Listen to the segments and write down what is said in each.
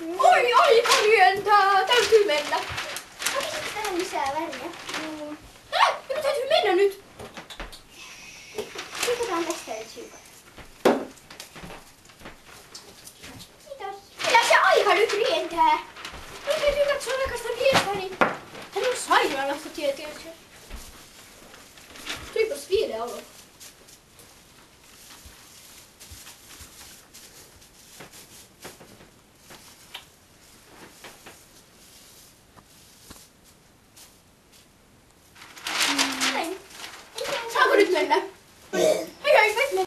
Oi, aika lyöntää! Täytyy mennä. Hakisitko tähän lisää väriä? Minun täytyy mennä nyt. Rikotaan tästä nyt hiukan. Kiitos. Kyllä se aika nyt rientää. Nyt täytyy katsoa aikaista vietäni. Hän on sairaalasta tietysti. Tuipas vielä olo. Saanko nyt mennä? Hei, voit mennä.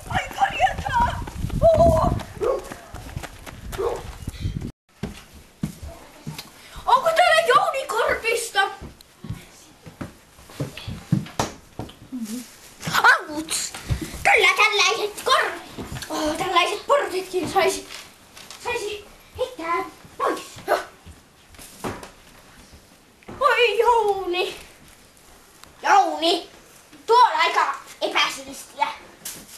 Aika lietää! Onko täällä Jouni Korpista? Auts! Kyllä tällaiset portitkin saisi heittää pois. Oi Jouni! Jouni! Tuo on aika epäsiistiä.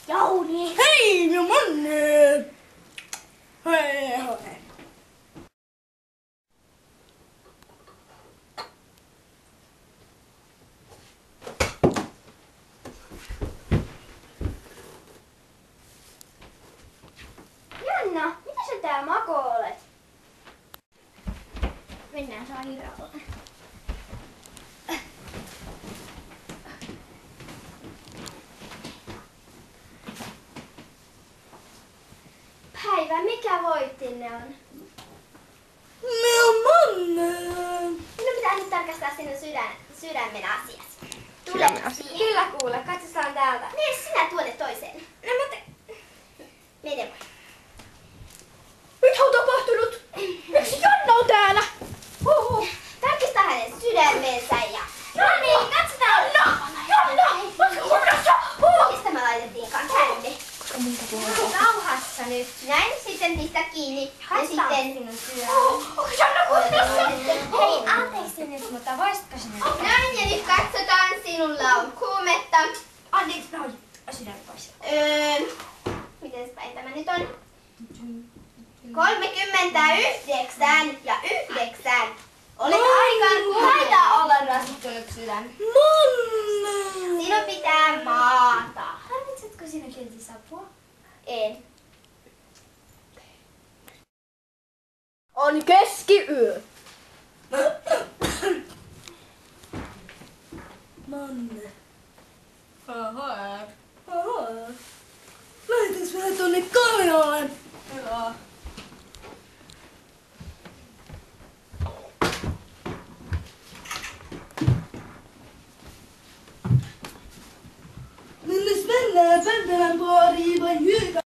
Jouni! Hei, minä Manne! Hei. Janna, mitä sä täällä makoolet? Mennään sairaalaan. Päivä, mikä voittinne on? Minä Manne! Minun pitää nyt tarkastaa sinun sydämen asias. Sydämen asias? Kyllä kuule, katsotaan täältä. Mene sinä tuonne toiseen. No mä mene vaan. Mitä on tapahtunut? Miksi Janna on täällä? Tarkista hänen sydämensä ja... No niin, katsotaan. Janna! Kunnossa! Mistä me laitettiin tänne? Rauhassa nyt. Näin, sitten pistä kiinni. Ja sitten sinun sydämen. Janna kunnossa! Hei, anteeksi nyt, mutta voisitko sinä? Näin, ja nyt katsotaan. Sinulla on kuumetta. Anteeksi, mä oon sydän pois. Miten päin tämä nyt on? 39 ja 9. Olet aikaan kuumita olla rasittunut sydän. Manne! Sinun pitää maata. Tarvitsetko sinä kehitysapua? En. On keskiyö. Manne. Lähdetäis vähän tonne kaljaan. Joo. Mennäs mennään Päntelän baariin vai hyvä?